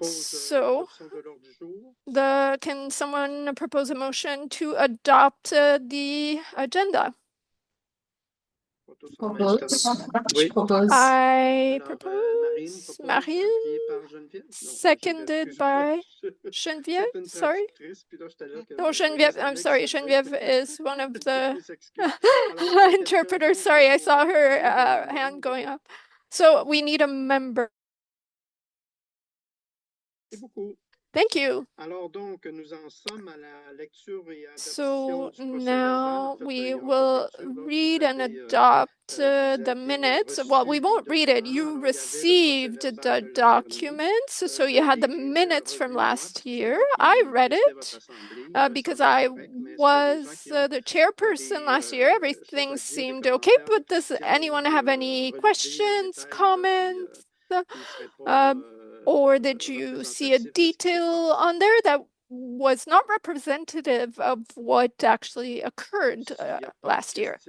So, can someone propose a motion to adopt the agenda? Je propose. I propose. Marine, seconded by Geneviève. Sorry. No, Geneviève. I'm sorry. Geneviève is one of the interpreters. Sorry, I saw her hand going up. So we need a member. Thank you. So now we will read and adopt the minutes. Well, we won't read it. You received the documents. So you had the minutes from last year. I read it because I was the chairperson last year. Everything seemed okay. But does anyone have any questions, comments? Or did you see a detail on there that was not representative of what actually occurred last year?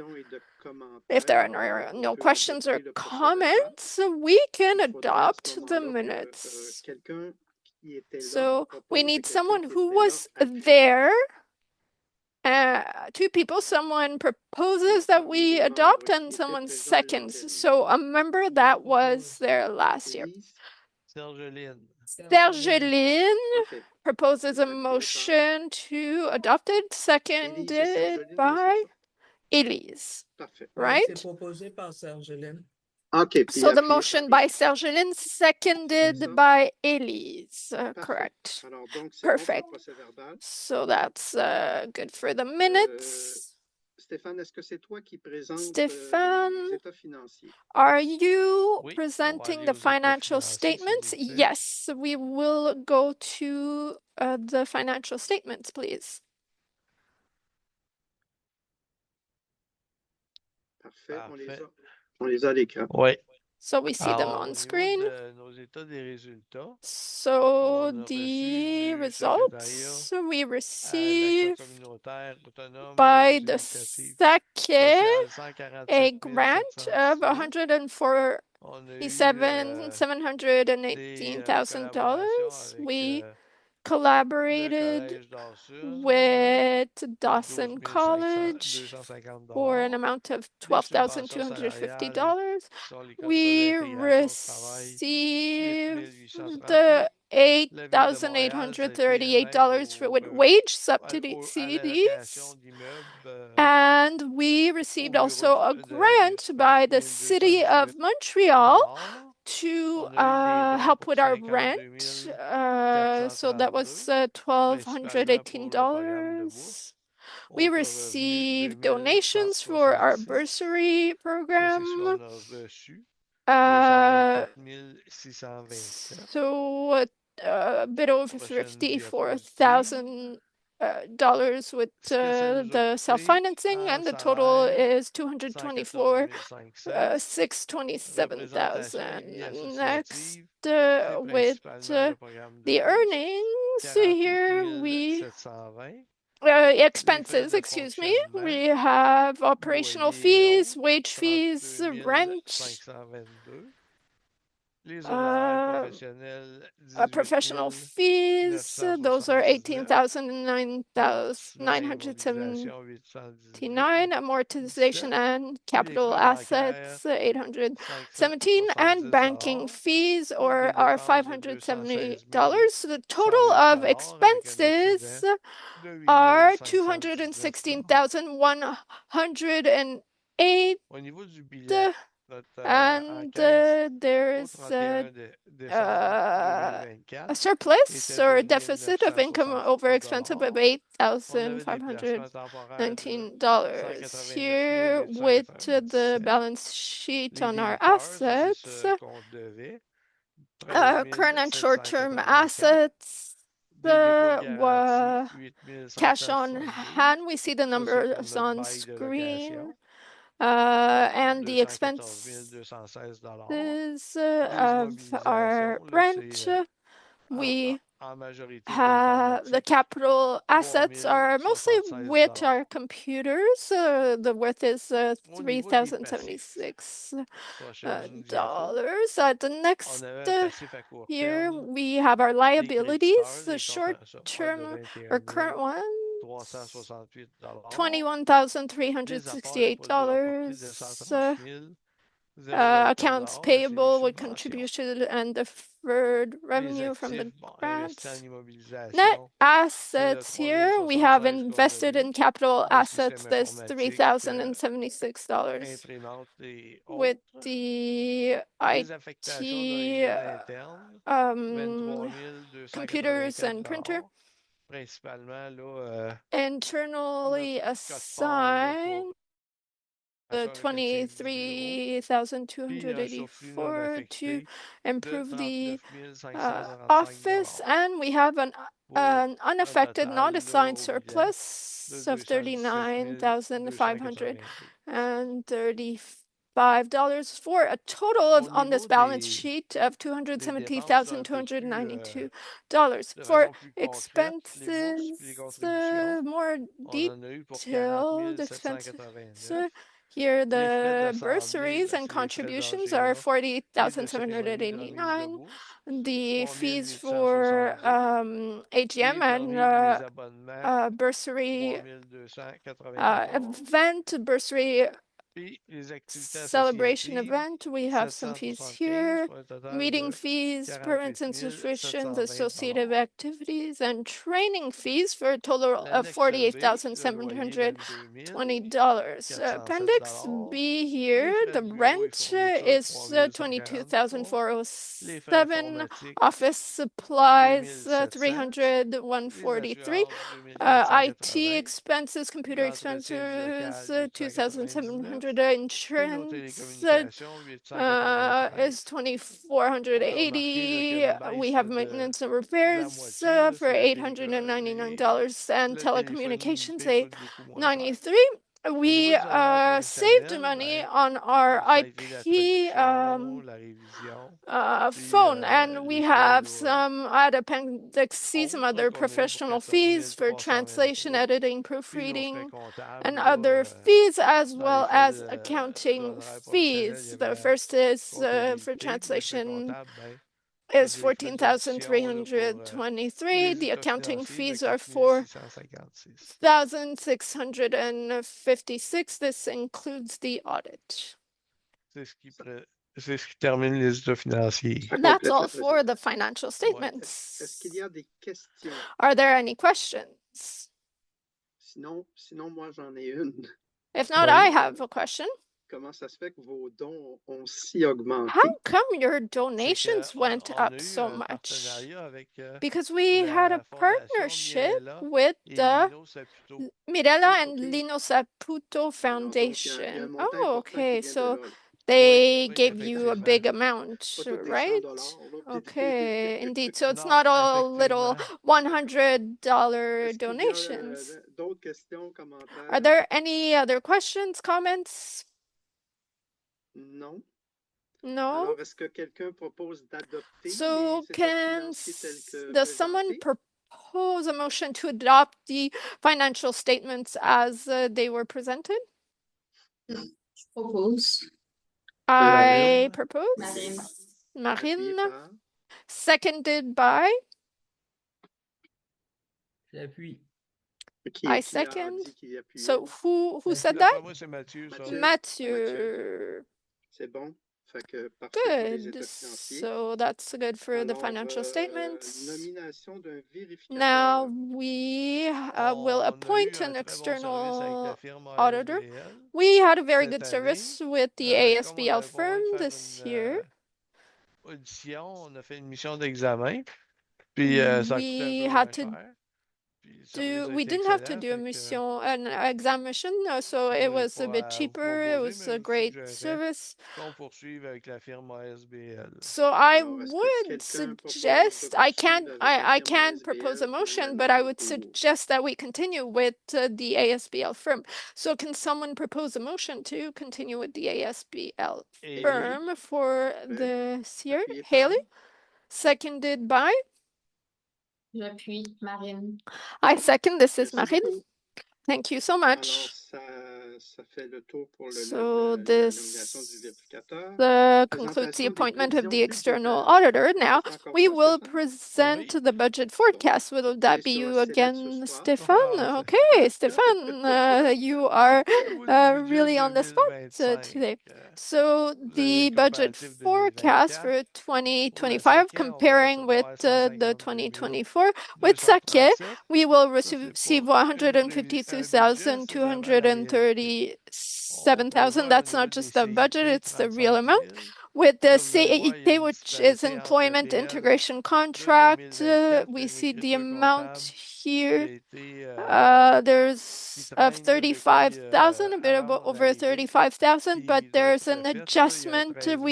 If there are no questions or comments, we can adopt the minutes. So we need someone who was there. Two people, someone proposes that we adopt and someone seconds. So a member that was there last year. Sergeline proposes a motion to adopt it, seconded by Elise. Right? So the motion by Sergeline, seconded by Elise. Correct. Perfect. So that's good for the minutes. Stéphane, est-ce que c'est toi qui présente Stéphane, les états financiers? Are you presenting the financial statements? Yes, we will go to the financial statements, please. Parfait. On les a à l'écran. Oui. So we see them on screen. So the results we receive by the SACE a grant of $147,718,000. We collaborated with Dawson College for an amount of $12,250. We received the $8,838 for wage subsidies, and we received also a grant by the City of Montreal to help with our rent. So that was $1,218. We received donations for our bursary program. So a bit over $54,000 with the self-financing, and the total is $224,627,000. Next, with the earnings here, we expenses, excuse me. We have operational fees, wage fees, rent, professional fees. Those are $18,979. Amortization and capital assets, $817, and banking fees are $570. So the total of expenses are $216,108. And there is a surplus or a deficit of income over expense of $8,519 here with the balance sheet on our assets. Current and short-term assets. Cash on hand, we see the numbers on screen. And the expenses of our rent, we The capital assets are mostly with our computers. The worth is $3,076. The next here we have our liabilities, the short-term or current ones. $21,368. Accounts payable with contribution and deferred revenue from the grants. Net assets here, we have invested in capital assets, this $3,076 with the IT computers and printer. Internally assigned the 23,284 to improve the office, and we have an unaffected, not assigned surplus of $39,535 for a total of on this balance sheet of $270,292. For expenses, more detailed expenses. Here, the bursaries and contributions are $40,789. The fees for AGM and bursary event, bursary celebration event, we have some fees here. Meeting fees, permits and subscriptions, associated activities, and training fees for a total of $48,720. Appendix B here, the rent is $22,407. Office supplies $300,143. IT expenses, computer expenses, $2,700. Insurance is $2,480. We have maintenance and repairs for $899, and telecommunications $893. We saved money on our IP phone, and we have some at Appendix C, some other professional fees for translation, editing, proofreading, and other fees, as well as accounting fees. The first is for translation is $14,323. The accounting fees are $4,656. This includes the audit. C'est ce qui termine les résultats financiers. That's all for the financial statements. Est-ce qu'il y a des questions? Are there any questions? Sinon, moi, j'en ai une. If not, I have a question. Comment ça se fait que vos dons ont si augmenté? How come your donations went up so much? Because we had a partnership with the Mirella and Lino Saputo Foundation. Oh, okay. So they gave you a big amount, right? Okay, indeed. So it's not all little $100 donations. Are there any other questions, comments? Non. No. Alors, est-ce que quelqu'un propose d'adopter So les états financiers does someone propose a motion to adopt the financial statements as they were presented? Je propose. I propose. Marine. Marine. Seconded by? J'appuie. I second. So who said that? Moi, c'est Mathieu. Mathieu. C'est bon. Fait que good. So that's good for the financial statements. Nomination d'un vérificateur. Now we will appoint an external auditor. We had a very good service with the ASBL firm this year. Audition, on a fait une mission d'examen. Puis ça a coûté un peu moins cher. We didn't have to do an examination, so it was a bit cheaper. It was a great service. So I would suggest, I can't propose a motion, but I would suggest that we continue with the ASBL firm. So can someone propose a motion to continue with the ASBL firm for this year? Haley, seconded by? J'appuie, Marine. I second. This is Merci Marine. beaucoup. Thank you so Alors, much. ça fait le tour pour So la nomination du this vérificateur. concludes the Présentation des appointment of the prévisions external budgétaires. auditor. Now C'est encore we toi, will Stéphane? present the budget forecast. Will Tu that es be sur you sellette ce again, soir. Stéphane? Ah, Okay, Stéphane, you are Au niveau du budget really on the spot 2025, today. So vous avez the le budget comparatif forecast 2024. for Pour le 2025, Sakia, on va comparing with recevoir the 152 2024, with Sakia, 237. we will Ça, c'est receive pas un budget, c'est vraiment la réalité. On 152,237,000. prévoit au That's niveau not des just the budget, CIT it's the real 35 amount. 000. With the Là, vous allez voir, il y a CEIT, une which is disparité entre le Employment BL Integration de Contract, 2024 we et see the l'écriture amount comptable qui here. a été qui There's of traîne là, depuis 35,000, a bit avant mon over arrivée. 35,000, but Puis il doit être there's an refait. Là, il y a adjustment. 13 000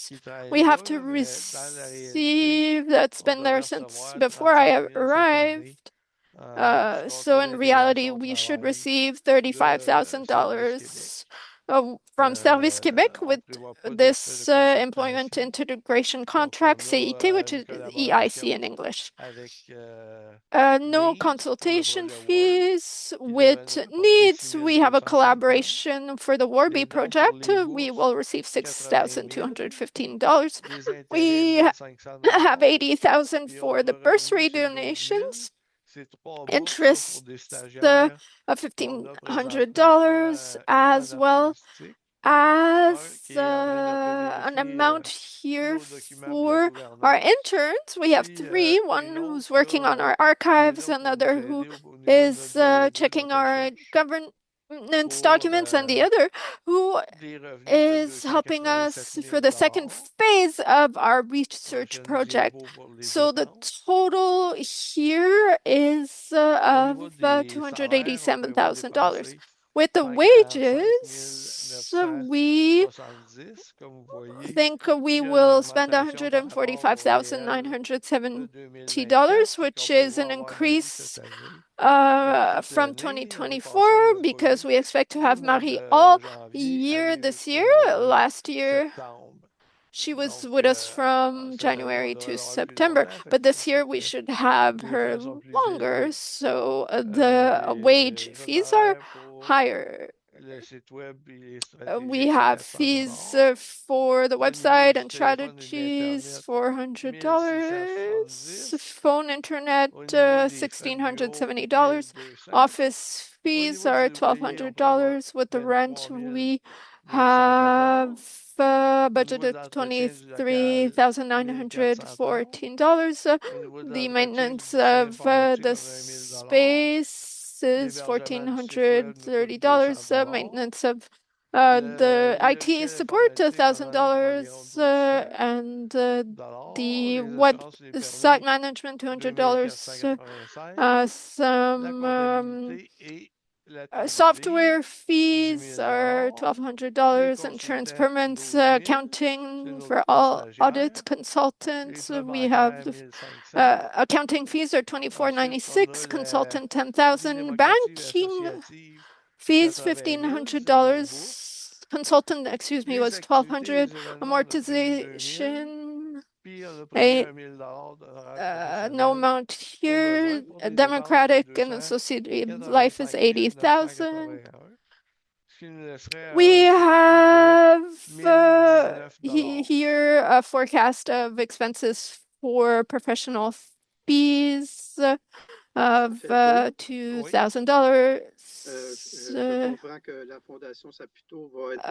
qui We traîne have là, to mais dans la réalité, receive. That's on been there devrait since recevoir before 35 I 000 cette année arrived. du So contrat in reality, d'intégration au we should travail receive de Service Québec. $35,000 from Service Québec On with ne prévoit pas de frais this de employment consultation. integration Donc, on contract, CET, a which une is EIC collaboration in English. avec No Needs pour le consultation projet Word fees qui with devrait nous rapporter needs. 6 We have a 250. collaboration for the Warby Les dons pour project. les We bourses, will receive 80 000. $6,215. Les intérêts, We 1 500 have 80,000 Puis for autres the revenus, bursary c'est 12 000. donations. C'est 3 bourses ça, pour Interest des stagiaires of qu'on a présentement $1,500 une as en well artistique, un as qui est en train de an prévérifier amount here nos documents pour la for our gouvernance. interns. We have Puis three, one une who's autre working on là, our qui est archives, là pour nous another who aider au niveau de is notre juridique, checking notre our recherche, governance pour documents, and the other who des revenus de is helping 287 us 000 for the second phase of our research Prochaine project. diapo pour les So the dépenses. total here is Au of niveau des salaires, on prévoit $287,000. dépenser With the 145 wages, we 970, comme vous voyez. think we Il y a une will spend augmentation par rapport au réel de $145,970, 2024, c'est which qu'on is prévoit an avoir Marie increase cette année. Toute from l'année, l'année passée, on 2024 l'a pas because eu. we expect to Puis au have mois Marie de all janvier, year aller this jusqu'au year. mois de Last year, septembre. she was Donc, with us from cette année, on January devrait to l'avoir plus September, longtemps. Fait but que c'est this sûr year we que should have les her frais sont plus longer. élevés. So the wage Les fees are honoraires pour higher. le site web et les We stratégiques, c'est have 400 fees for the Au niveau website du and téléphone et de strategies, l'Internet, $400. 1670. Phone internet, Au niveau des frais de bureau, $1,670. 1200. Office Au fees niveau are du loyer, on prévoit $1,200. With the rent, 23 we 914. have Au niveau budgeted de l'entretien du local, 1414. $23,914. Au niveau de The l'entretien maintenance du guichet of informatique, the on a 1 000 space is L'hébergement du site web nous coûte $1,430. 200 Maintenance of the Les IT logiciels support, informatiques, on en a pour environ $1,000, 1200 and the Les assurances et les website permis, management, $200. 2485. La Some comptabilité et la tenue software de 10 fees 000 are Les $1,200. Insurance consultants, permits, 12 000 C'est accounting nos for trois all audits, stagiaires. Les consultants. frais We have bancaires, 1500. accounting fees are Ensuite, on $24.96, a consultant la vie 10,000, démocratique et banking associative, fees 80 000 c'est nos bourses. $1,500. Consultant, excuse me, Les was activités et 1,200. les événements, on a prévu 2 000 Amortization, Puis, on a prévu 1 000 no professionnels amount au besoin here. pour des dépenses de Democratic and associated life is 80,000. 285 981, ce qui nous laisserait We un surplus de have 1019 here a forecast of expenses for professional fees of $2,000. Je comprends que la Fondation Saputo va être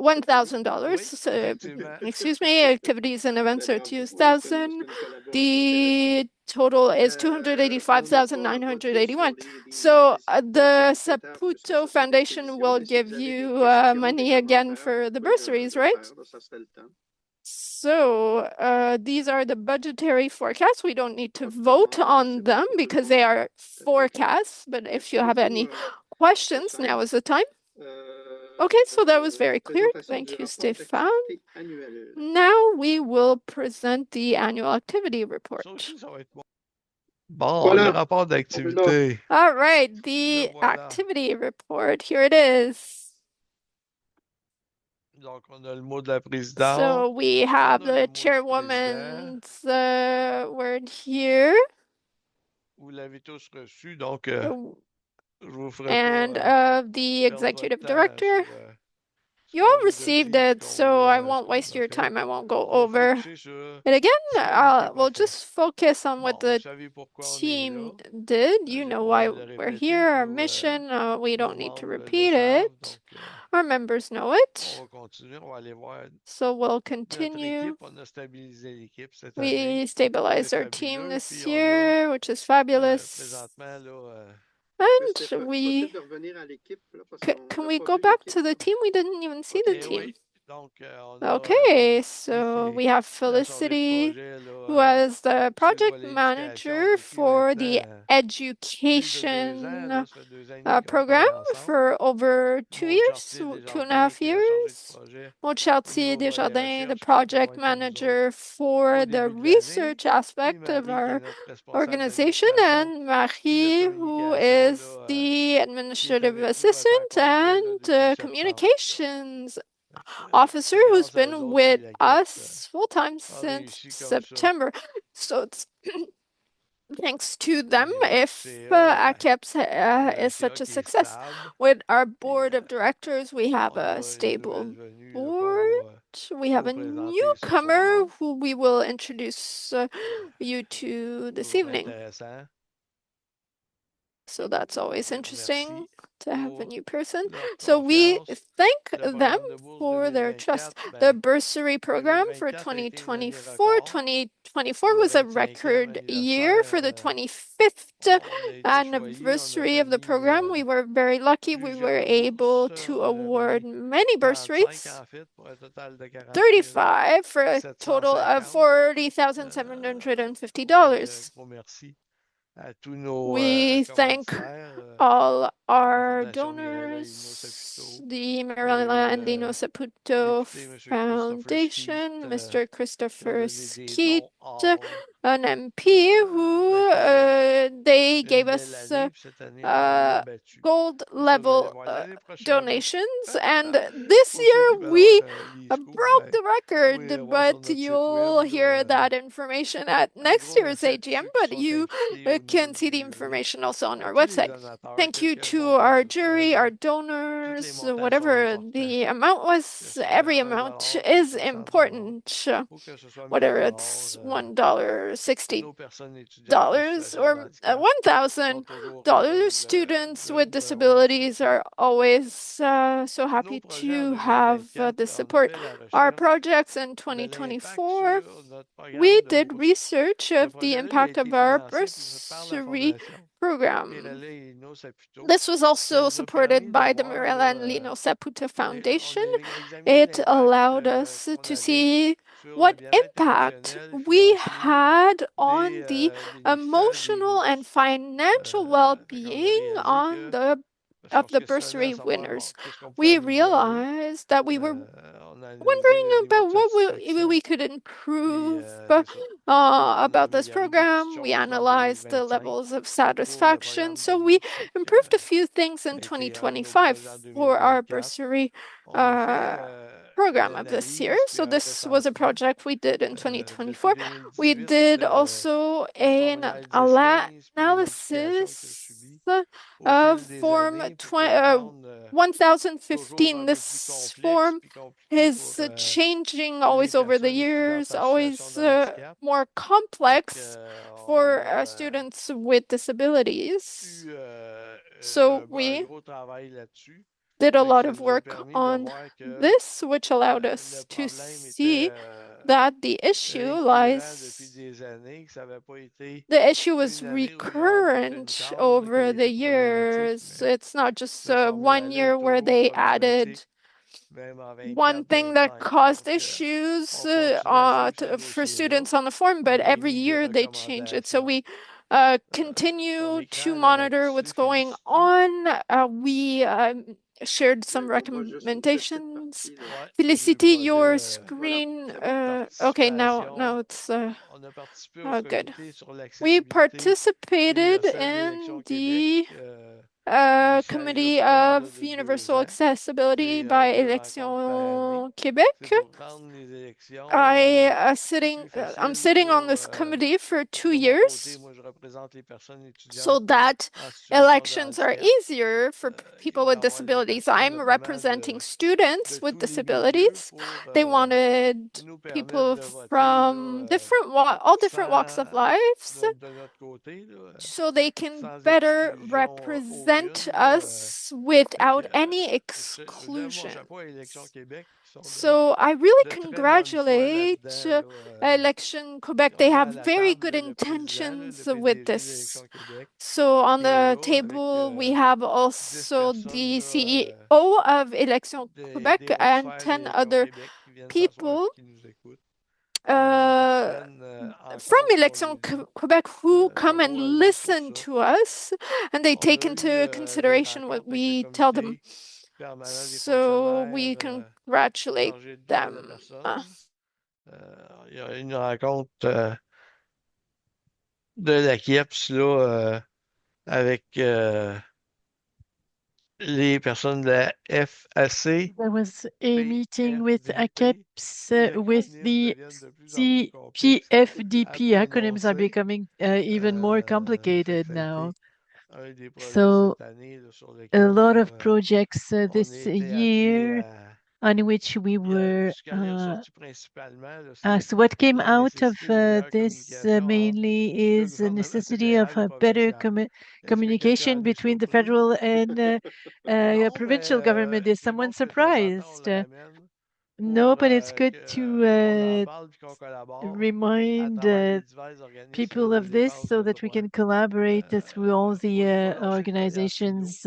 $1,000. Oui, effectivement. Excuse me, activities and events are bravo, 2,000. c'est une collaboration The total is on n'a pas voté $285,981. sur So secrétaires the pour ce Saputo sont des Foundation pétitions, will mais si give vous avez des you questions, money des again commentaires, for the vous pouvez bursaries, right? faire, ça serait le temps. So these are the budgetary forecasts. We don't need to Pas de vote commentaires, on c'est bon them pour tout le because monde. they are Très clair. forecasts. But if Merci you have beaucoup, any questions, Stéphane. now is the time. Okay, so that was very clear. Présentation Thank du you, rapport Stéphane. d'activité annuelle. Now we will present the annual activity report. Ça aussi, ça va être bon. Bon, Voilà. le rapport d'activité. All right, the Le voilà. activity report. Here it is. Donc, on a le mot de la présidente. So we On have a le the mot du président. chairwoman's word here. vous l'avez tous reçu, donc je vous ferai and pas of the perdre votre executive temps director. sur ce You all qu'on vous a received dit puis it, qu'on so I ce won't waste qu'on a your fait. time. I won't go On va over focuser sur it again. ce que l'équipe a We'll fait. just focus on what Bon, vous the savez pourquoi on est team là. did. You J'ai know pas why besoin de le we're répéter. here, our Tous mission. We nos don't need to membres le repeat savent. it. Donc, Our members know on it. va continuer. On va aller voir So we'll notre continue. équipe. On a stabilisé l'équipe cette année. We stabilized C'est our team fabuleux. this Puis on year, which is a fabulous. présentement là. And C'est possible de revenir à l'équipe, là, parce qu'on can n'a we pas go vu back l'équipe. to the team? We didn't even see the Eh team. oui. Donc, on a Okay, Félicité so qui we have est la chargée de Felicity, projet là, who was the sur le project volet éducation manager depuis for the maintenant plus de 2 ans. education Là, ça fait 2 ans et demi qu'on program travaille ensemble. for over 2 Maud years, Chartier 2.5 Desjardins, qui est la chargée de years. projet Maud au Chartier niveau volet Desjardins, the recherche, qui a project travaillé avec nous autres manager for au the début de l'année. research Puis aspect of Marie, qui est our notre responsable organization, d'administration, and puis de Marie, who communication, is là, the qui est administrative avec nous à temps assistant complet là, and depuis septembre. communications officer C'est who's grâce à eux been autres si with l'équipe us full time a since réussi comme ça. September. So it's thanks to them Puis notre if CA, AQEIPS on a un is CA such a qui est success. stable. With our Puis board of directors, we have on a a une stable nouvelle venue là, qu'on board. va We have vous a présenter ce newcomer soir. who we will introduce you to this Toujours evening. intéressant. So that's always On les interesting remercie to have a pour new person. leur So we confiance. thank Le them programme de bourse for their trust. 2024, The ben, bursary program for 2024 a été une année 2024. record. 2024 Pour le was a 25e record year for the anniversaire, 25th on a été choyé, on a anniversary of the remis program. We were very lucky. We were plusieurs able bourses. to On a award remis many 45 bursaries. en fait, pour un total de 40 35 for a total of 750. $40,750. Gros merci à tous nos We thank commanditaires, all la our Fondation Mirella Lino donors, Saputo, the le Maryland Lino Saputo député M. Christopher Foundation, Skeet, Mr. qui Christopher ont donné des Skeet, dons hors. an MP Ça who a été they une gave belle us année, puis cette année, on l'a battu. gold Puis ça, vous allez level voir l'année prochaine. donations, and this Pour ceux qui year veulent we avoir les scoops, broke ben, the vous pouvez record, voir sur but notre site you'll web. hear Là, that information at un next gros year's merci à tous AGM, ceux qui but sont you impliqués au can niveau see du the jury, information also on à our tous les website. donateurs, Thank you quel que to le montant our que ce soit, jury, our là, tous les donors, montants sont whatever importants. the amount Que was, ce soit every 1 amount que is ce soit 100 important, ou que ce soit 1000 whether it's $1, $60 nos personnes étudiantes en situation de or handicap sont toujours $1,000. heureuses Students de with nous avoir de disabilities soutien. are always so happy Nos projets en to have 2024, the on a support. fait la Our recherche projects in de l'impact 2024, sur notre we programme de did bourse. research Ce of the projet-là, il a impact été of our financé par la bursary Fondation program. Mirella Lino Saputo. This was Ça also nous a supported permis de by the voir, Maryland là, Lino Saputo on Foundation. a examiné It l'impact allowed us qu'on to avait see sur le what bien-être impact émotionnel, we financier had on des the bénéficiaires des emotional and bourses. financial Fait qu'on a well-being réalisé on que, parce of qu'on se the questionnait à bursary savoir, winners. bon, qu'est-ce qu'on pouvait We améliorer. realized that we were On a analysé wondering le niveau de about what satisfaction. we could Puis, improve c'est ça. On a about this amélioré des petites program. We choses en analyzed the 2025 levels of pour le satisfaction. programme de So we bourse. Fait que, improved a few things ça in a été un de nos 2025 projets en for our 2024. bursary On a fait program une of this year. analyse puis So un this was a recensement project we did in depuis 2024. We 2018. did also Forme an analyse 15 puis les modifications qu'il a analysis subies au of fil des Form années pour le rendre toujours 1015. un peu plus This complexe form puis compliqué pour is changing always les over the personnes years, étudiantes en situation always de handicap. more Fait complex que, for on a students with disabilities. eu So un we gros travail là-dessus. did a Fait que lot ça of nous a work permis de on voir que this, which allowed le us to problème see était that the issue récurrent depuis lies, des années, que ça n'avait pas été the issue was une année où il y a fait une recurrent cause over qui the était problématique, years. mais It's not just de forme 1 year where toujours they added problématique, même en one thing that 24-25. caused Donc, issues on continue à suivre ce for dossier-là. students on the form, On but a every émis des year they change it. So recommandations. we Ton continue to écran, là, monitor là-dessus, what's going Félicité. on. We shared some Oui, on voit juste une petite recommendations. partie, là. Ouais, Felicity, du your projet. screen. Très bonne Okay, now participation. it's On a participé au good. comité sur We l'accessibilité participated universelle d'élection in Québec. the Le siège Committee pour un mandat of de 2 Universal ans. Accessibility C'est by 2 rencontres par année. Élection Québec. C'est pour rendre les élections I plus I'm faciles sitting on pour this committee for de 2 mon years. côté. Moi, je représente les personnes so étudiantes that en situation de elections are handicap. easier for Il people voulait with avoir des disabilities. personnes I'm notamment representing de students with tous les milieux disabilities. pour They wanted nous permettre people de voter from là, all different walks of life, de notre côté, là, so they can sans better exclusion represent aucune. Là. us Fait que, without any je lève mon chapeau à Élection exclusions. Québec qui sont So I really de très bonne foi congratulate là-dedans. Là. Election Quebec. On They a have à la very table good le président, là, le intentions with PDG this. d'Élection Québec, So on qui est the là avec table, we have 10 also personnes the là, CEO of Election Quebec des hautes and sphères 10 d'Élection other Québec qui viennent s'asseoir people et qui nous écoutent, qui uh, prennent en from compte ce qu'on Election leur dit. Quebec who Ils n'ont come pas and raison pour listen ça. to us, and they On take a eu into des consideration what rencontres avec le we tell them. comité permanent des So fonctionnaires, we congratulate chargé de la them. personne. Il y a eu une rencontre de l'AQEIPS là, avec les personnes de la FAC, There was a meeting with PFDP. AQEIPS Les with acronymes the deviennent de plus en plus complexes à PFDP. Acronyms are prononcer. becoming even more Fait complicated que ça a now. été un des projets So cette année là, sur a lequel lot of projects on this a été appelé year à. on which we Puis were ce qu'en est ressorti principalement, là, c'est so what came la out of nécessité d'une meilleure this communication entre mainly le is a gouvernement necessity of fédéral et a better provincial. Est-ce que quelqu'un communication en est between the surpris? federal and Non, provincial mais government. Is c'est someone bon que de temps en temps on surprised? le ramène No, pour but it's good to qu'on en parle et qu'on collabore à remind travers les divers organismes people de of this défense so de that we droits. can collaborate through all the Faut pas lâcher le cognac sous l'eau. organizations,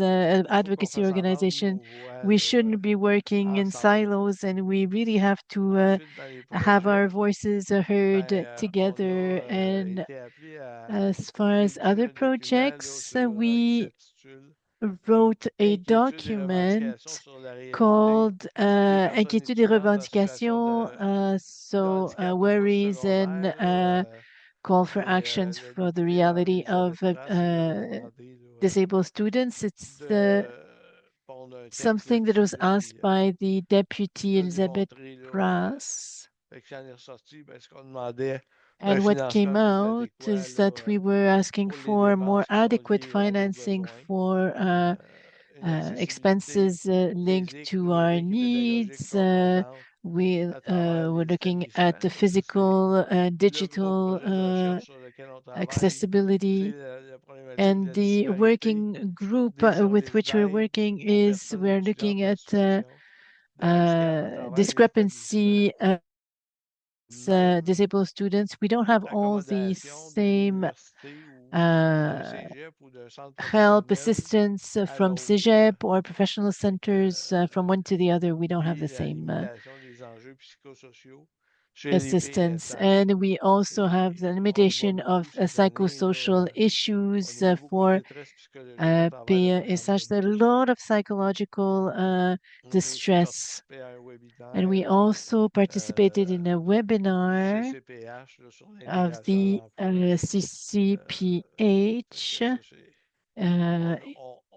Faut qu'on advocacy fasse entendre organization. nos voix We là, shouldn't be working in ensemble. silos, and we really have to Ensuite, dans les have our projets, voices heard on together. a And été appelé à as far as rédiger other un document là, projects, qui we s'intitule wrote a Inquiétudes et document revendications sur la réalité called des personnes Inquiétudes et étudiantes en situation revendications, de so handicap worries and post-secondaire. Là, call for et actions le for the député reality of Jean-Elisabeth Trace lui avait demandé là, disabled students. It's de pondre un texte something that là-dessus, was là, asked puis by the deputy de Elizabeth démontrer là, Prass. fait que ça en est ressorti, ben, ce qu'on demandait, un And what came financement plus out adéquat is là, that we were asking pour les for more dépenses qui sont adequate liées à nos financing besoins, for une accessibilité expenses linked physique, to our numérique et pédagogique needs. concordante We à travers were les looking at établissements. the Ça, c'est physical, le gros digital projet de recherche sur lequel on travaille. C'est accessibility. la problématique de And la the disparité working group des with services which we're d'aide working aux is personnes we're étudiantes looking en at situation de handicap à travers les établissements. discrepancy Même disabled students. We don't have all the accommodation d'une same université ou d'un uh, cégep ou d'un centre help professionnel assistance à from l'autre. CEGEP or professional centers Euh, from one to the other. We don't have puis the la same limitation des enjeux psychosociaux chez les assistance. PSH. And we also have the On le voit limitation of beaucoup cette année, psychosocial là, on issues a vu beaucoup de for détresse psychologique à travers le programme de PSH. There's a bourse. lot of psychological On a aussi distress. participé à un And we webinaire also participated in euh, a du webinar CCPH là, sur of l'intégration à the l'emploi. Fait CCPH que ça, c'est, uh,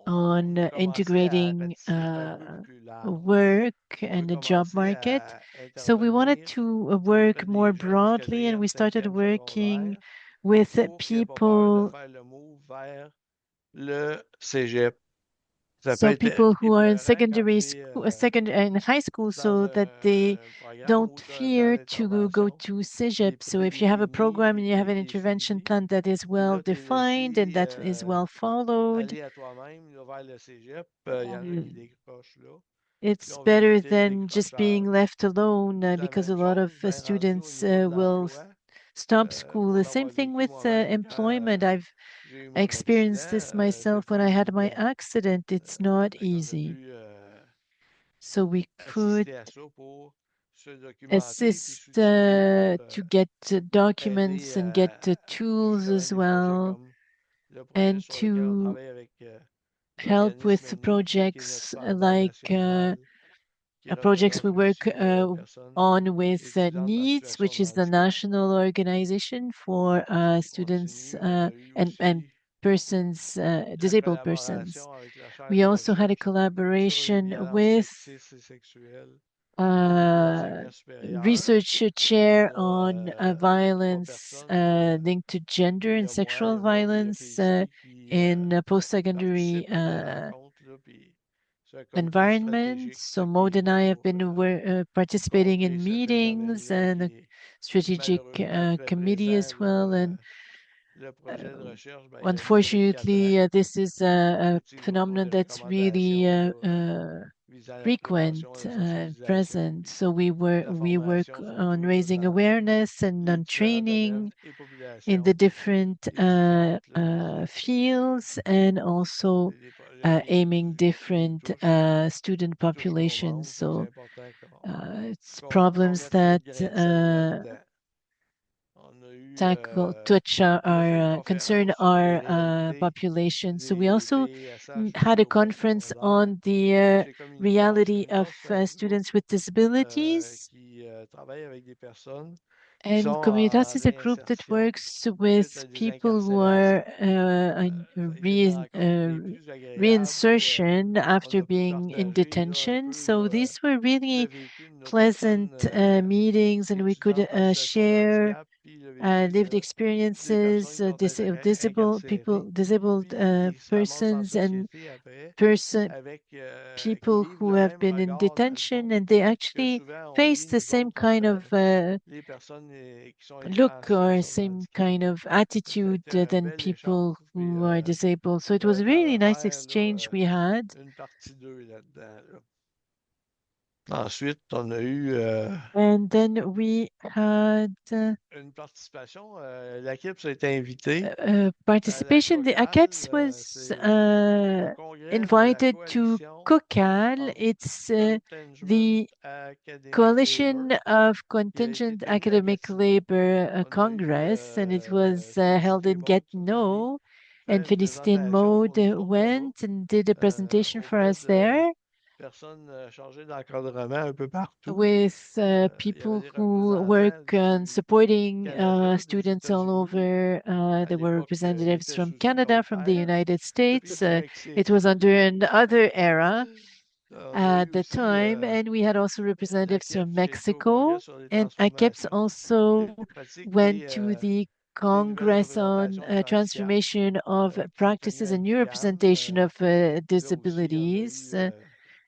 on on a commencé à integrating ratisser c'est un peu plus large. work On veut and the job commencer market. à So we wanted intervenir to work auprès more des jeunes du broadly, and we 4e, started 5e working secondaire with pour qu'ils n'aient pas peur de people, faire le move vers le cégep. Ça peut so être people who are in épeurant quand secondary tu es school, second and high school, dans so that they un programme don't ou tu as un plan fear to go d'intervention to qui CEGEP. est So if you have a prédéfini program puis and you have an qui est intervention suivi, plan that is puis well là, tu es defined and laissé that is well followed, aller à toi-même là, vers le cégep. Il y en a qui um, décrochent là. Puis it's on veut better éviter le than just being décrochage. left alone Puis la because a même lot of chose, ben, rendu au students niveau de will l'emploi, stop school. pour The same l'avoir thing vécu with moi-même quand employment. I've j'ai eu mon experienced accident, this c'est le myself when fun I had my de accident. It's not fait qu'on a easy. pu So we could assister à ça pour se documenter, puis assist aussi pour to get documents aider and get tools justement as des projets well, comme le projet and sur lequel on to travaille avec help l'organisme with ENIC, qui est notre projects standard like national, qui projects we représente work aussi les personnes on with étudiantes en NEEDS, situation which de is the handicap. national organization for On students continue, on a eu and aussi persons, la disabled persons. collaboration avec la chaire We de also had a recherche sur les collaboration violences with sexistes et sexuelles uh, l'enseignement supérieur. research On chair on a trois violence personnes. linked to gender Il y and a moi, il y sexual a Maude, il y a violence Félicie in post-secondary participent à des rencontres, là, puis c'est un comité environment. stratégique So qui Maud est and là I have pour been participating coordonner in ce meetings phénomène-là and a qui est strategic malheureusement très committee présent, as well. là. And Le projet de recherche, ben, il y avait 4 ans. unfortunately, this is a Effectivement, il faut phenomenon des that's really recommandations là, visant la frequent prévention, la and sensibilisation, present. puis So la we work formation, on surtout là, raising dans awareness and les on différents domaines training et in the populations different étudiantes là, fields and also c'est des projets aiming qui different touchent, student qui touchent nos populations. membres, puis c'est So important it's qu'on problems mette that notre grain de sel là-dedans. On a eu tackle touch on a fait une concern conférence sur les our réalités population. So we des also PSH had aussi a au conference postsecondaire. on the Chez Communitas, reality of Communitas, c'est un groupe students with disabilities. qui travaille avec des personnes qui And sont Communitas en is a group that réinsertion works suite with à des people who are incarcérations. Ça a été une rencontre des plus agréables où reinsertion on after a pu being in partager là, un detention. peu So là, these were le really vécu de nos personnes pleasant meetings, and we could étudiantes en situation de share handicap, puis le vécu lived des experiences personnes qui ont été incarcérées, disabled puis se ramassent en persons, and société après, person avec qui people vivent who le have même been in regard, dans le detention, fond, and they que actually souvent on face vit the nous same autres, kind of les personnes qui sont en look or situation de same handicap. kind of Ça a attitude été un than bel people échange, puis who are disabled. So it ça va was a être à really nice refaire exchange là, we had. une partie 2 là-dedans. Là. Ensuite, on a eu And then we had une participation. L'AQEIPS a été invitée à la participation. The COCAL. AQEIPS was C'est au congrès de la invited to coalition COCAL. of It's Contingent the Academic Coalition Labor of qui a été Contingent tenu à Academic Gatineau. Labor On a eu Congress, and it was held Félicité in Maude, son amie, Gatineau. And faire une Félicité and présentation Maud pour nous autres là-bas went and did a presentation for auprès us de there personnes chargées d'encadrement un peu partout. with Il y avait people des who work représentants on du supporting Canada, des students all États-Unis. over. À There were l'époque, il representatives était from aussi Canada, from the l'au-pair United depuis States. le It Mexique. was under another era On a at eu the aussi time, and we had also la representatives from KEPS qui a été au congrès Mexico. sur les And AKEPS transformations also pratiques went to the des nouvelles Congress on représentations du handicap transformation of qui s'est tenu practices à and new l'UQAM. representation of Là aussi, on a disabilities. eu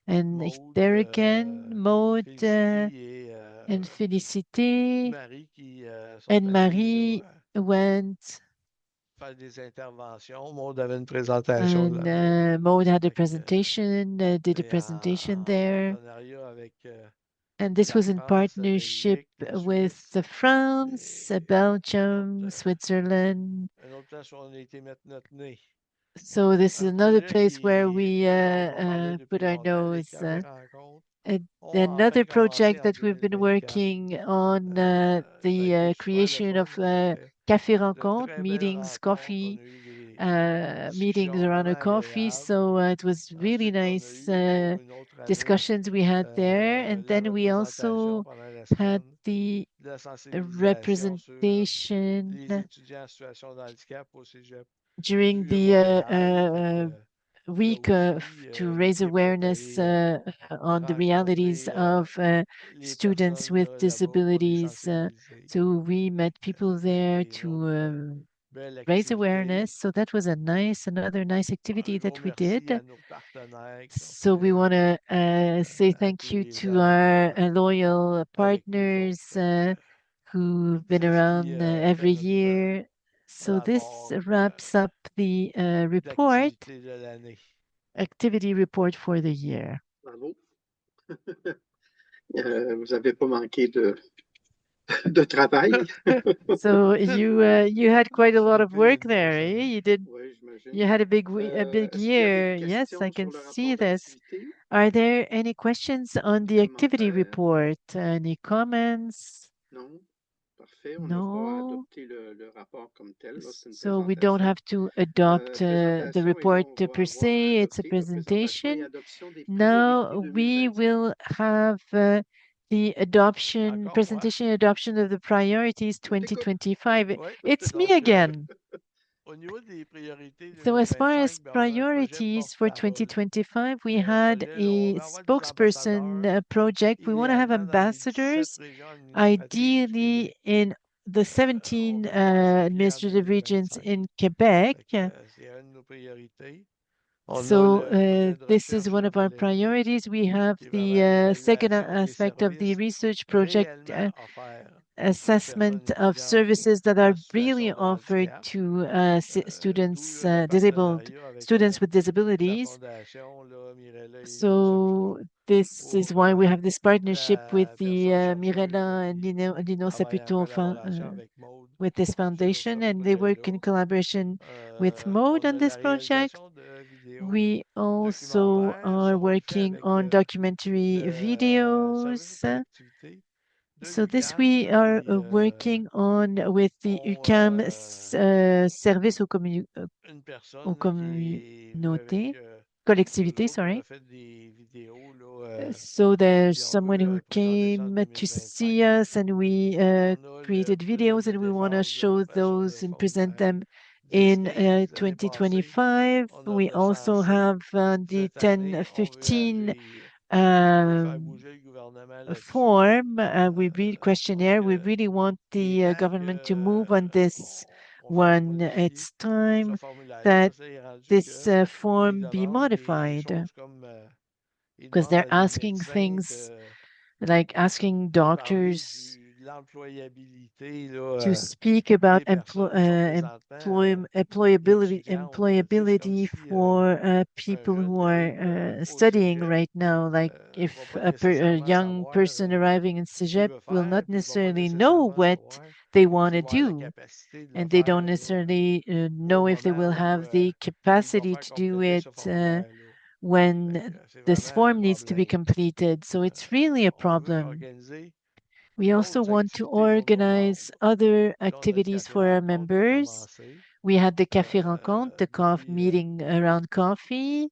And Maude, there again, Maud Félicité et and Félicité Marie qui sont and allées Marie là, went, faire des interventions. Maude avait une présentation and là-bas. Maud had a Fait que, presentation, did a c'est presentation en there. partenariat avec And this la was in France, la partnership Belgique, la with Suisse France, et Belgium, Switzerland. une autre place où on a été mettre notre nez. So this is Un another projet place where we dont je vais parler put depuis our longtemps, les nose. cafés rencontres, ont enfin Another commencé project en that we've been 2024. working on, Ça a été super le creation fun. of On a fait café de rencontre, très belles meetings, rencontres. On coffee, a eu des meetings discussions around vraiment a coffee. agréables. So it was really Ensuite, on a nice eu pour une autre année discussions we had there. And la then we représentation also pendant la had semaine the de la sensibilisation sur representation les étudiants en situation de handicap au Cégep during du the Montréal. Fait que là week aussi, to raise qui est prête à awareness aller on the realities rencontrer of les students personnes with là-bas pour les disabilities. sensibiliser. So we met people Ça a there été une to autre belle raise activité. awareness. So that was another nice Un activity gros that we merci did. à nos partenaires qui ont So we fait want to say à thank tous you les to ans our loyal avec nous autres. partners who've been C'est ce qui around fait every notre year. So this rapport wraps up the report, d'activité de l'année. activity report for the year. Bravo. Vous n'avez pas manqué de travail. So you had quite a lot of work Une there, grosse eh? année. You did. Oui, j'imagine. You had a big Est-ce qu'il y a des year. Yes, questions I can sur le see rapport this. d'activité? Are there any questions on the activity Commentaires? report? Any comments? Non? Parfait. On n'a pas à No. adopter le rapport comme tel. Là, c'est une So we don't présentation. have to adopt the Présentation, et là, report on va per avoir à se. It's a adopter la présentation et presentation. adoption des priorités Now we 2025. will have the adoption, Encore moi? presentation adoption of the priorities On t'écoute. 2025. Oui. It's me Donc, again. au niveau des priorités So as far as 2025, ben, on a un projet priorities for porte-parole. 2025, we Un had projet, là, on a veut avoir des spokesperson ambassadeurs, project. We want to have idéalement dans les 17 ambassadors, régions administratives du ideally Québec. in the On 17 veut avoir ça fait en administrative regions 2025. in Quebec. Fait que, c'est une de nos priorités. On a So le projet de this is recherche one là, of our Valérie, priorities. We have qui est vraiment une the second évaluation des aspect of the services research project, réellement offerts aux personnes assessment of étudiantes services that are en really situation de offered handicap. to D'où students, le disabled partenariat avec students with la disabilities. Fondation, là, Mirella et Lino So Saputo, this is pour why we have this partnership with la the personne chercheuse là, Mirella and qui Lino travaille en Saputo collaboration avec Maude with this sur ce foundation, and they work in projet-là. collaboration with Mode On on a this la project. réalisation de vidéos We also documentaires. are Ça, on le fait working avec on documentary le service de videos. connectivité de So this l'UQAM. we Là, are puis, working on with the on, UCAM service une aux personne là, qui est venue avec communautés, nous collectivités, autres. On sorry. a fait des vidéos, là, So there's puis on someone veut who présenter ça en came to 2025. see us, and we On a le created projet videos, de and we want to défense de show l'opération de those and force present them 10-15 in l'année passée. 2025. On a We also recensé. have the Cette année, on veut 10-15 agir. On veut faire um, bouger le gouvernement là-dessus. form. We read Parce questionnaire. We que really want il est the temps government to move on this qu'on fasse one. modifier It's time ce formulaire-là. that Ça est rendu this que il form be demande des modified, choses comme il because demande they're à des asking médecins things like asking de parler doctors de l'employabilité to là, speak about des personnes qui sont présentement étudiantes. Tu sais, c'est comme employability si for un people jeune who qui arrive are au studying cégep right now. Like ne va if pas a nécessairement young savoir person arriving in ce qu'il CEGEP veut will faire, not puis il va pas necessarily know nécessairement what savoir they want s'il to va avoir la do, capacité de le and they don't faire là, necessarily au know if they moment will où have the il va capacity faire to do compléter it ce formulaire-là. Fait when que c'est this vraiment un form needs to be problème. completed. So it's really a On veut problem. organiser We also d'autres want to activités pour nos organize membres, other dont notre activities café for our rencontre qui a members. commencé We had the Café Rencontre, the coffee depuis meeting around coffee.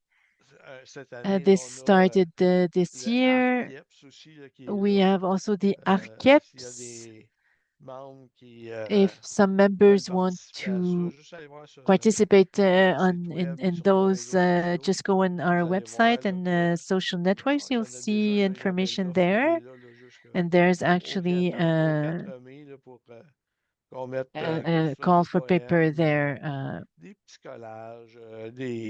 cette année. Là, This on a started this le year. AQEIPS aussi là, qui est We là. have also the S'il y a AQEIPS. des membres qui If some veulent members want participer à ça, to juste aller voir sur participate notre site web ou in sur nos those, réseaux sociaux. just go on our Vous allez voir website là, and que social networks. il y You'll en a déjà see un appel information d'offres là, qui there. est là, là And there's jusqu'au actually Vietnam au 4 mai là, pour qu'on mette, que ce a soit call des for paper poèmes, there. des petits collages,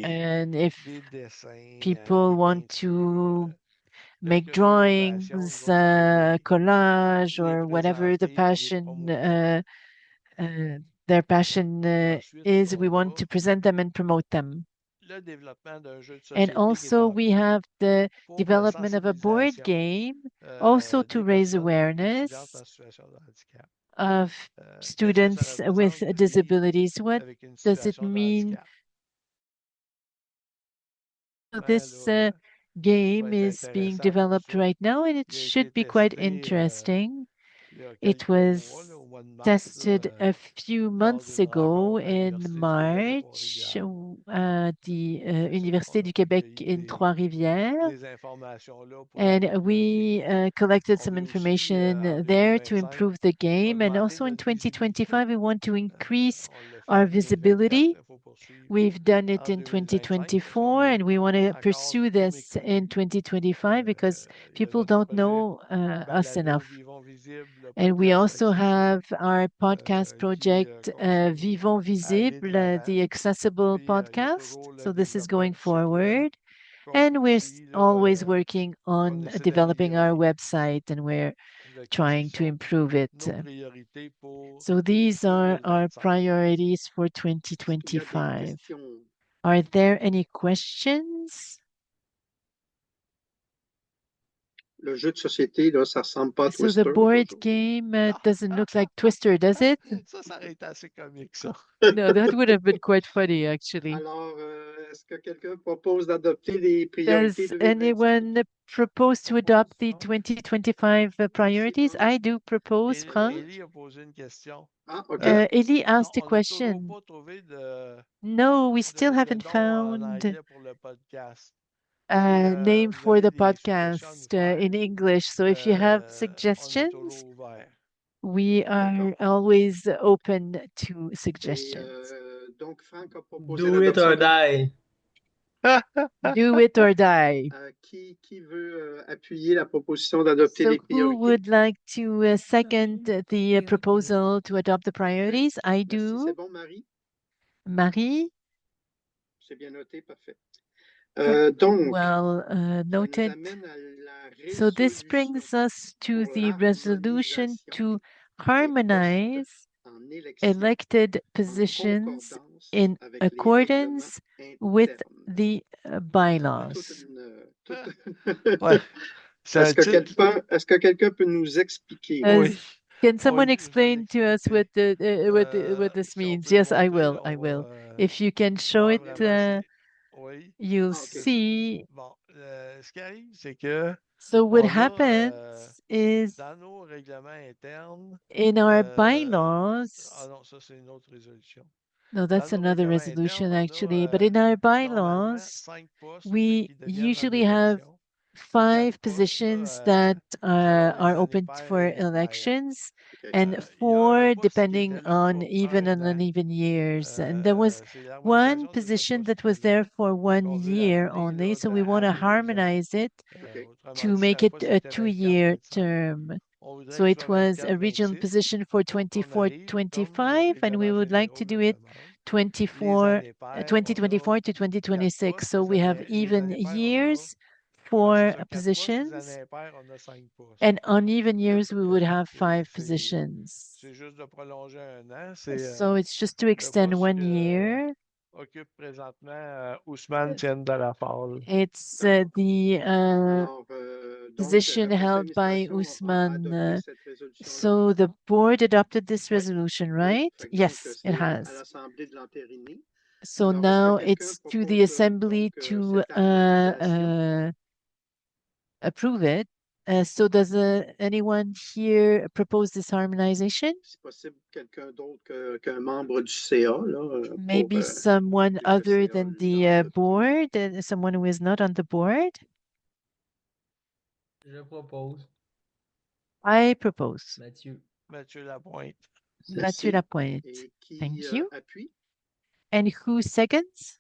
And if des dessins, people des want peintures, to make quelques illustrations. Je drawings, vais faire collage, les or whatever the présenter puis les passion, promouvoir. their passion Ensuite, is, we on want a to present them and promote them. le développement d'un jeu de And société qui est also, en we cours have the pour la development of a board sensibilisation game, also to des raise personnes étudiantes awareness en situation de handicap. of Qu'est-ce que ça students with représente vivre disabilities. What avec une does it situation de mean? handicap? Là, This va game être is being intéressant pour developed ça. right now, and it Il a été should be quite testé interesting. il y a It quelques mois, là, was au mois de mars, tested là, a few lors months d'une ago rencontre à in l'Université du Québec à March Trois-Rivières. at the C'est ça. Université On du a pu Québec cueillir in Trois-Rivières. des informations là pour And l'améliorer. we collected On some veut aussi, en information there to 2025, improve the game. And augmenter also in notre visibilité. 2025, we want to increase On l'a fait our en 2024, visibility. il faut poursuivre We've done it en in 2025 parce qu'on 2024, est and we want to encore pursue trop this in méconnu. 2025 because Il y a people notre don't projet know us Balado enough. Vivons Visible, le And we podcast also accessible have our podcast qui project, continue Vivons à aller de Visible, l'avant. the accessible Puis il y a podcast. toujours le So this is développement going du site web forward. qu'on And we're poursuit, là, always working qu'on on essaie developing our d'améliorer. website, and we're Donc, ce trying to sont improve it. nos priorités pour So these are our 2025. priorities for Est-ce qu'il y a des 2025. questions? Are there any questions? Le jeu de société, là, ça ressemble pas à So the Twister, board toujours. game doesn't look like Twister, does it? Ça aurait été assez comique, ça. No, that would have been quite funny, actually. Alors, est-ce que quelqu'un propose d'adopter les priorités Does 2025? anyone propose to adopt the 2025 priorities? I do propose, Frank. Élie a posé une question. Ah, OK. Ellie Non, asked a on n'a toujours question. pas trouvé No, we still de haven't nom en found anglais pour le podcast. a name Vous for avez the des suggestions à nous podcast faire. in English. So if you have On est toujours suggestions, ouvert. we are D'accord. always open to Et suggestions. Donc, Franck a proposé Do it l'adoption or de... die. Do it or die. Qui veut appuyer la proposition d'adopter So les who priorités? would like to second the proposal to adopt the priorities? I Merci, c'est do. bon, Marie? Marie? C'est bien noté, parfait. Donc, Well, ça nous noted. amène à la So this résolution brings us to pour the resolution l'harmonisation to des postes harmonize en élection elected en positions concordance in avec les règlements accordance with internes. the Toute bylaws. Ouais, c'est un titre. Est-ce que quelqu'un peut nous expliquer? Oui. Can someone Oui, je vais explain to us l'expliquer. what this Si on means? peut le Yes, I montrer, will. là, I on will. va If you can show voir it, vraiment oui. you'll Ah, ok. see. Bon, ce qui arrive, c'est que So what on a happens is dans nos règlements internes, in our ah bylaws, non, ça c'est une autre résolution. no, Dans that's nos another règlements resolution internes, actually, on but a in our normalement bylaws, 5 postes we qui deviennent en usually have élection. Puis 4 5 postes, positions là, that selon les are années open for paires et paires. elections, Ok. and Il y a un 4 poste qui depending était là on pour even and 1 an. uneven years. And there was C'est one l'harmonisation de ce position that was poste-là there for 1 qu'on veut year ramener only, là, so de we want à to 2 ans. harmonize it Ok. Autrement to dit, si make un it poste a était 2-year 24-25, term. on voudrait So qu'il it soit was a regional 24-26 position for pour qu'on arrive, comme le 24-25, and we règlement would like to généraux do le it demande, les 24, années paires, on a 2024 to 4 2026. postes, So we have les even années paires, years c'est for ça, 4 postes, les positions, années paires, on a 5 postes. and uneven years we would have C'est 5 positions. c'est juste de prolonger 1 an. C'est So it's just to le extend poste 1 que year. occupe présentement Ousmane Tienne de la Falle. It's D'accord. the Alors, donc, position le conseil held by d'administration a adopté Usman. cette résolution-là. So the board adopted this Oui. resolution, Oui. right? Fait que donc, Yes, it c'est à has. l'Assemblée de l'entériner. So Alors, est-ce que now quelqu'un it's to the propose assembly donc to cette harmonisation? approve it. So does anyone here propose this harmonization? Si possible, quelqu'un d'autre qu'un membre du CA, là, pour Maybe someone que le other CA than l'a the adopté. board, someone who is not on the board? Je propose. I propose. Mathieu. Mathieu Lapointe. Mathieu Merci. Lapointe. Et qui Thank you. appuie? And who seconds?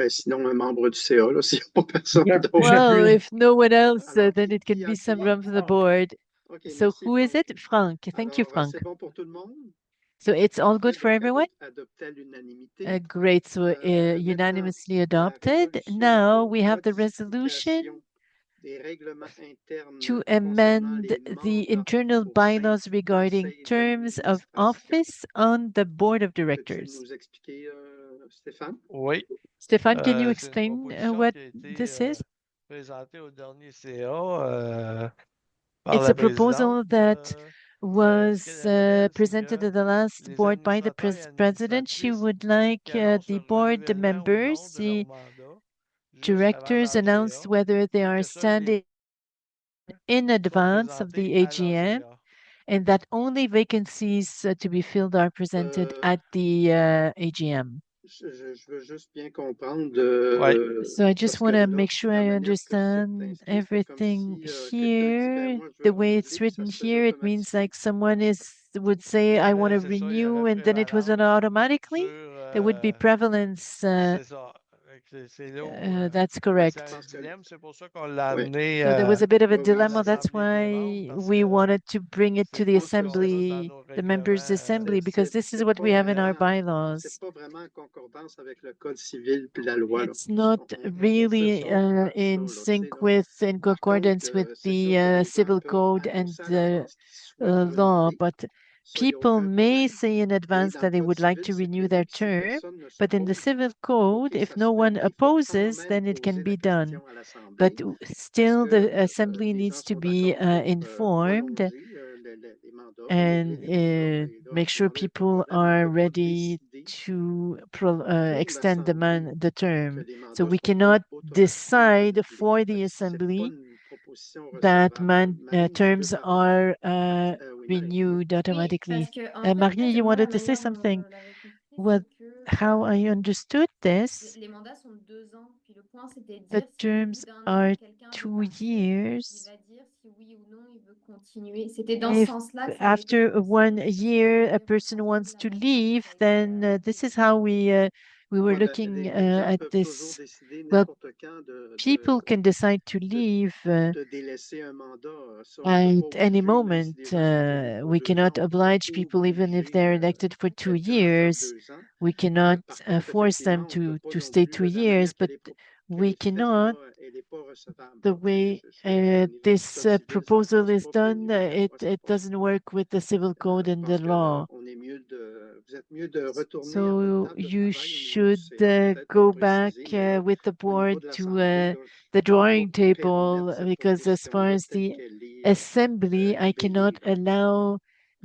Sinon, un membre du CA, là, s'il n'y a pas personne d'autre. Well, J'appuie. if no one else, Alors, then it can qui a be appuyé? someone from the board. OK, So merci, who is Franck. it? Frank. Thank you, Alors, Frank. c'est bon pour tout le monde? So it's all good Parfait. for Donc, everyone? adopté à l'unanimité. Great. So Maintenant, unanimously la adopted. résolution Now pour we have the resolution modification des règlements internes to concernant amend les the mandats internal au sein bylaws du regarding conseil terms of d'administration. office on the board of Peux-tu directors. nous expliquer, Stéphane? Oui. Stefan, can you C'est une explain proposition what qui a été this is? présentée au dernier CA par It's la a proposal présidente. that Ce was qu'elle aimerait, c'est presented que at the last les board by the administrateurs et president. She administratrices would like qui annoncent the le board renouvellement ou non members, de leur the mandat juste avant directors l'entrée announce whether they are que seuls les standing in sont advance of présentés the à AGM, l'ACA. and that only vacancies to be filled are presented at the AGM. Je veux juste bien comprendre, Oui. So I just parce que want to là, make sure la I manière que c'est understand inscrit, c'était comme everything si quelqu'un dit, ben here. moi, je veux The way renouveler, it's puis ça written se faisait here, it means automatiquement. like someone would say, I want to C'est ça, il y renew, aurait and then it was done prévalence automatically. sur. There would be prevalence. C'est ça. C'est là où That's c'est correct. un Je pense que dilemme. C'est pour ça qu'on l'a oui, amené So there was a bit of a oui, oui, à dilemma. That's l'Assemblée des membres why parce we que wanted to bring it to c'est the pas ce qu'on a dans assembly, nos the members' règlements. assembly, because this is c'est what we pas have in our vraiment, c'est bylaws. pas vraiment en concordance avec le Code civil puis la loi, là. It's not really in sync with, in Par contre, concordance with c'est sûr que the les gens civil peuvent code and annoncer à the l'avance qu'ils souhaitent law, renouveler. but Ça, il n'y a people aucun may problème. say in Et advance dans that le they Code would like civil, to c'est renew prévu their que si term. personne ne But in the s'oppose, civil code, OK, if ça se no fait, one mais il faut quand opposes, même then it can poser la be done. question à l'Assemblée. But Est-ce still, que the assembly les gens needs to sont be d'accord pour informed prolonger les mandats, renouveler and les mandats? Et là, à make ce sure moment-là, il n'y a pas de people problème. On ne are peut pas ready décider to pour extend l'Assemblée the que term. les So mandats we soient pas cannot automatiquement decide renouvelés. for Fait the que c'est pas assembly une proposition that recevable. Marie, tu veux terms parler? are Oui, Marie. renewed Oui, parce automatically. que en Marie, fait, you moi, la wanted to say manière dont something? je l'avais compris, Well, c'est que how I understood this, les mandats sont de 2 ans. Puis le point, c'était de the dire si au bout terms d'1 an, quelqu'un veut 2 partir, il years. va dire si If after 1 year a person wants to leave, then this is how we were Ouais, ben, looking les gens at peuvent toujours this. décider Well, n'importe quand people can decide to de, leave de délaisser un mandat. Ça, on ne peut at pas any obliger, même si moment. les gens sont élus pour We 2 ans, cannot on ne peut pas oblige people, even if obliger they're elected for 2 quelqu'un dans years. 2 ans. We cannot Par contre, force them effectivement, on ne peut pas to non stay plus, 2 la years, manière but qu'elle we est faite, là, cannot. elle n'est pas recevable. The Là. way Au niveau du this Code civil, ça ne proposal passe is pas, puis au done, niveau de la loi, ça ne it passe doesn't pas. work with the civil code Je and the pense law. qu'on est mieux vous êtes mieux de retourner à votre So table de you travail au niveau du should CA, peut-être pour go back préciser, mais là, with the au niveau board de to l'Assemblée, là, the je ne peux pas drawing table permettre cette because as far proposition-là as telle the qu'elle est assembly, I cannot libellée. Là. allow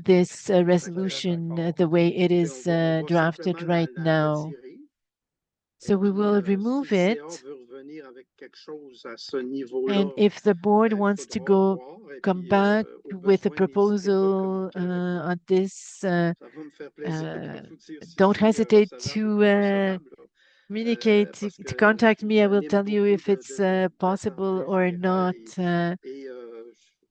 this Tout à fait resolution d'accord. the way it Puis is on va drafted simplement right la now. retirer. So Et we puis, will si remove le CA it. veut revenir avec quelque chose à ce And niveau-là, if the board il wants to faudra go voir. Et come puis, back au with a besoin, n'hésitez pas de proposal communiquer avec moi. on this, Ça va me faire plaisir de uh, vous dire si don't c'est hesitate recevable ou to pas recevable. Là. communicate, Parce to que contact me. I will j'anime tell you beaucoup if it's de possible l'Assemblée or générale not. et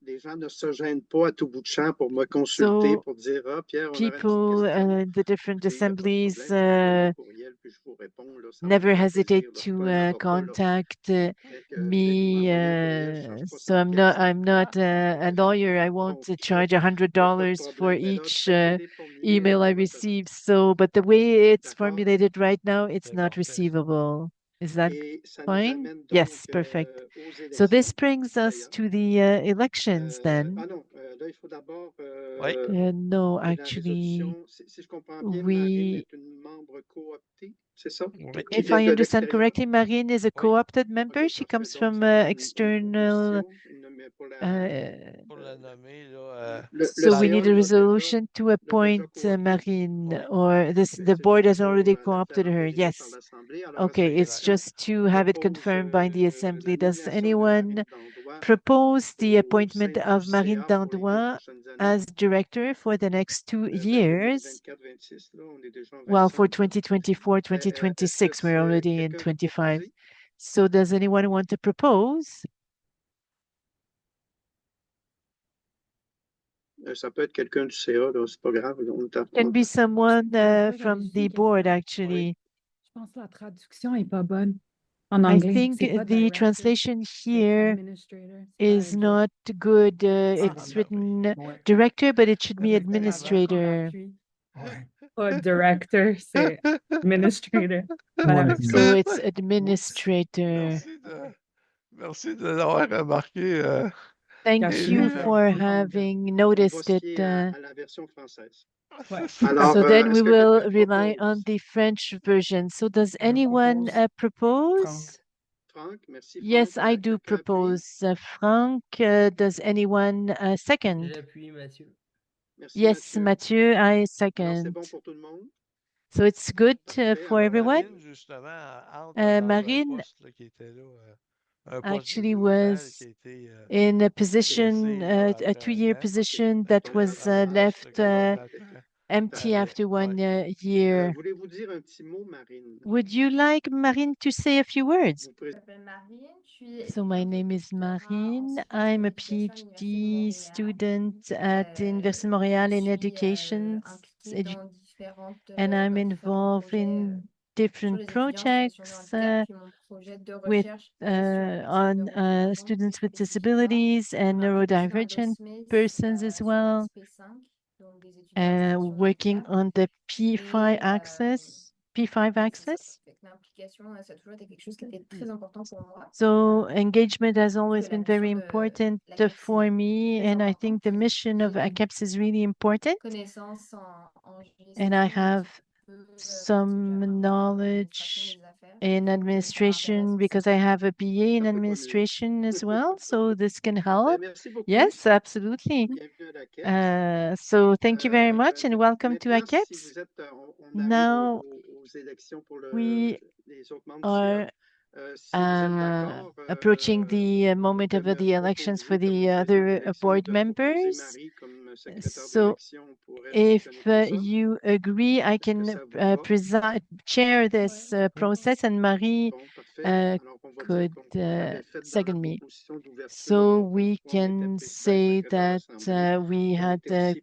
les gens ne se gênent pas à tout bout de champ pour me consulter, So pour dire «Ah, Pierre, on aurait une petite people question.» in the different Écoutez, il n'y a pas de assemblies problème, je vous envoie un courriel puis je vous réponds. Là, ça va me never faire hesitate plaisir. Là. Je ne suis pas to un avocat. Là. contact Fait que vous me. m'envoyez un courriel, je ne charge pas So 100 pièces. I'm not a lawyer. I won't Donc, charge il n'y a pas de $100 for problème. Mais là, each inquiétez pas, email I pour votre temps. receive. So, but the way it's D'accord? formulated right now, it's C'est not parfait, ça. receivable. Is that Et ça nous fine? amène donc Yes, perfect. aux So this élections, brings us d'ailleurs. to the elections then. Ah non, là, il faut d'abord Oui. No, que la actually, résolution, si je comprends bien, Marine we, est une membre cooptée, c'est ça? Oui. Qui if vient I de understand l'extérieur? correctly, Marine is a Oui. co-opted member. OK, She parce que comes donc, from c'est pas une external. proposition pour Pour la euh, nommer, là, le So we need CA a déjà, resolution to l'a déjà appoint coopté. Marine, OK. or this the C'est board donc has pas already la faire co-opted her. entériner par Yes. l'Assemblée. Alors, à ce Okay, it's exact. moment-là, just to je have it propose confirmed by the assembly. la Does nomination de Marine anyone Dandois propose the au sein appointment du of Marine CA pour les 2 Dandois prochaines années. as director for the next 2 years? 2024-26, là, on est déjà en Well, for 25. 2024, Est-ce que 2026, we're already in quelqu'un veut 25. proposer? So does anyone want to propose? Ça peut être quelqu'un du CA, là, c'est pas grave, on est à Can 3. be someone from the board, Oui. actually. Je pense que la traduction est pas bonne en I anglais. think C'est pas the director, translation c'est here administrator. C'est pas la is même chose. not good. Ah, It's ben oui. written Ouais. director, but it should Le be directeur avant qu'on administrator. l'appuie. Ouais. Pas director, c'est administrator. Pas la Ouais, même c'est chose. So ça. it's administrator. Merci de l'avoir remarqué. Thank Caché you un Émilie. peu for en anglais. having On va noticed se it. fier à la version française. Ouais. C'est ça. Alors, So then we est-ce que will quelqu'un rely on propose? the French version. So does Je anyone propose propose? Franck, merci Franck. Yes, I do Quelqu'un appuie? propose. Frank, does anyone second? J'appuie Mathieu. Merci Yes, Mathieu. Mathieu, I Alors, c'est second. bon pour tout le monde? So it's good Parfait. for Alors, everyone. Marine, justement, entre dans un Marine poste là, qui était là, un poste de actually 2 ans qui a was été in a position, laissé là, a après 2-year 1 an. position je that comprends was tout à fait. left Je comprends tout à fait. empty Euh, after one Ouais. year. Voulez-vous dire un petit mot, Marine? Would you like Marine to say a few words? Vous pré- So my name is Marine. I'm a PhD student at Université de Montréal in education, and I'm involved in different projects with on students with disabilities and neurodivergent persons as well, working on the P5 access. P5 access. So engagement has always been very important for me, and I think the mission of AQEIPS is really important. And I have some knowledge in administration because I have a BA in Ça peut pas nuire. administration as well, so this can help. Merci beaucoup. Yes, absolutely. Bienvenue à la CAPES. So thank you very much and welcome to Maintenant, si AQEIPS. vous êtes, on arrive now aux élections pour we les autres membres du are CA. approaching the moment of the elections for the other board members. So if you agree, I can chair this process, and Marie could second me. So we can say that we had the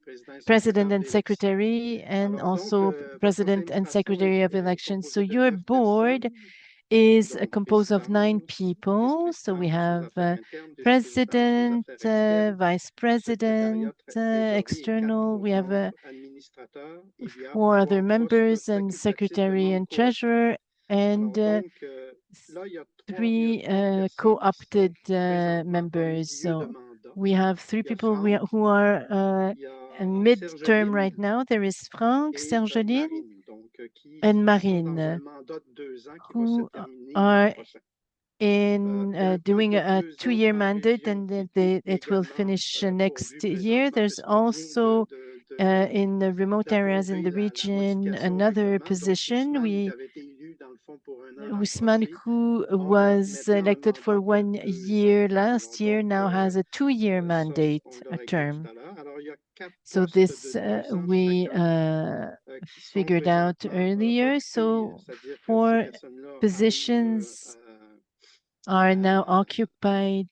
president and secretary, and also president and secretary of elections. So your board is composed of 9 people. So we have president, vice president, external. We have 4 other members, and secretary and treasurer, and 3 co-opted members. So we have 3 people who are mid-term right now. There is Franck, Sergeline, and Marine, who are in doing a 2-year mandate, and it will finish next year. There's also in the remote areas in the region another position. Ousmane, who was elected for 1 year last year, now has a 2-year mandate, a term. So this we figured out earlier. So 4 positions are now occupied.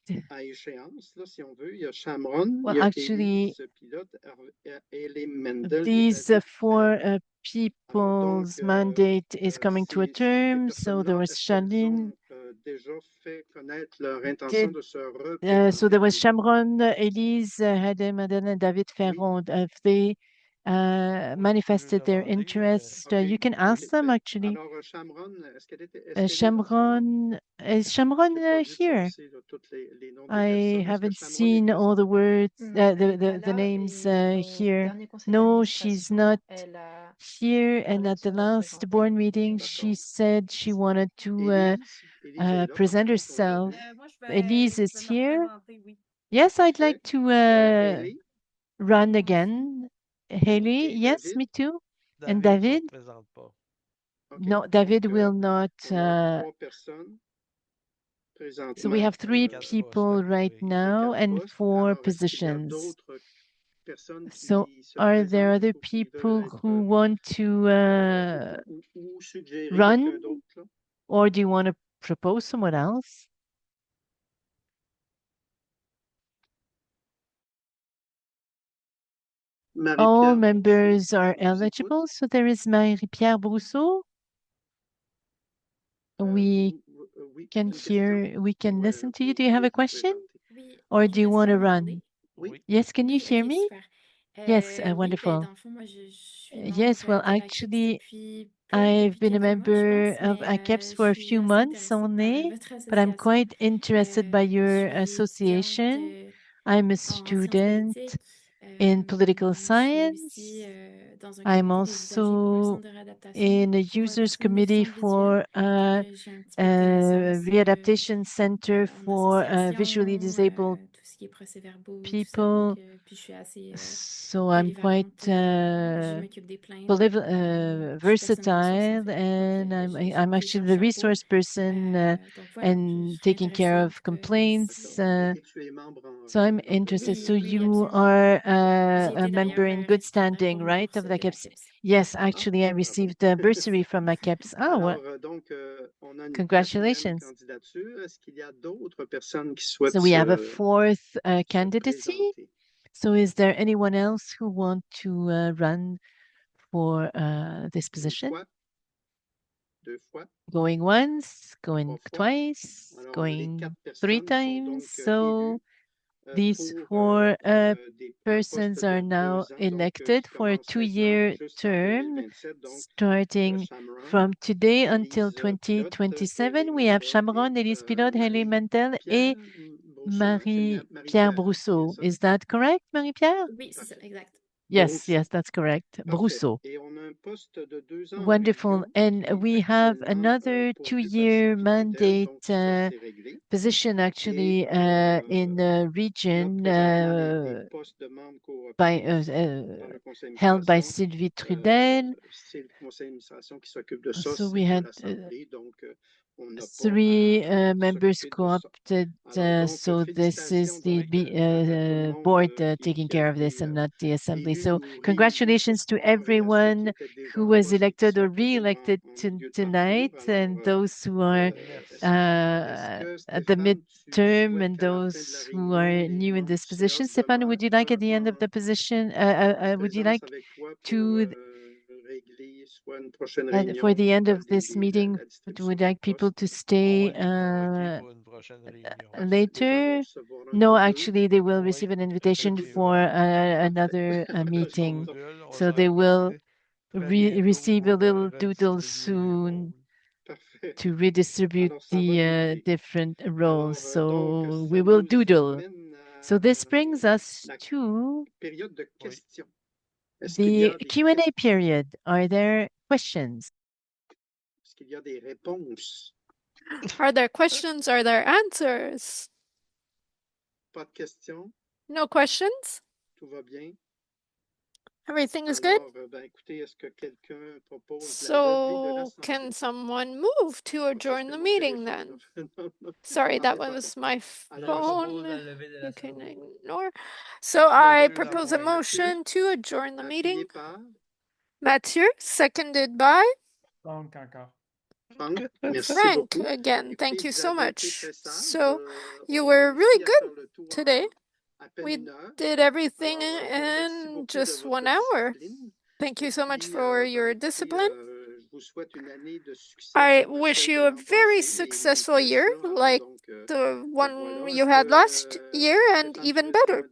Well, actually, these 4 people's mandate is coming to a term. So there was Shaline. So there was Chamron, Elise, Hade, Madeleine, and David Ferrand. If they manifested their interest, you can ask them actually. Chamron, is Chamron here? I haven't seen all the words, the names here. No, she's not here. And at the last board meeting, she said she wanted to present herself. Elise is here. Yes, I'd like to run again. Haley, yes, me too. And David? No, David will not. So we have 3 people right now and 4 positions. So are there other people who want to run, or do you want to propose someone else? All members are eligible. So there is Marie-Pierre Brousseau. We can listen to you. Do you have a question? Or do you want to run? Yes, can you hear me? Yes, wonderful. Yes, well, actually, I've been a member of AQEIPS for a few months only, but I'm quite interested by your association. I'm a student in political science. I'm also in a users committee for a readaptation center for visually disabled people. So I'm quite versatile, and I'm actually the resource person and taking care of complaints. So I'm interested. So you are a member in good standing, right, of the AQEIPS? Yes, actually, I received a bursary from AQEIPS. Oh, well, congratulations. So we have a 4th candidacy. So is there anyone else who want to run for this position? Going once, going twice, going 3 times. So these 4 persons are now elected for a 2-year term, starting from today until 2027. We have Chamron, Elise Pilote, Haley Mantel, et Marie-Pierre Brousseau. Is that correct, Marie-Pierre? Yes, that's correct. Brousseau. Wonderful. And we have another 2-year mandate position actually in the region held by Sylvie Trudel. So we had three members co-opted, so this is the board taking care of this and not the assembly. So congratulations to everyone who was elected or re-elected tonight, and those who are at the midterm and those who are new in this position. Stéphane, would you like at the end of the position, would you like to for the end of this meeting, would like people to stay later? No, actually, they will receive an invitation for another meeting. So they will receive a little doodle soon to redistribute the different roles. So we will doodle. So this brings us to the Q&A period. Are there questions? Are there questions? Are there answers? No questions? Everything is good? So can someone move to adjourn the meeting then? Sorry, that was my phone. You can ignore. So I propose a motion to adjourn the meeting. Mathieu, seconded by Frank again. Thank you so much. So you were really good today. We did everything in just 1 hour. Thank you so much for your discipline. I wish you a very successful year, like the one you had last year, and even better.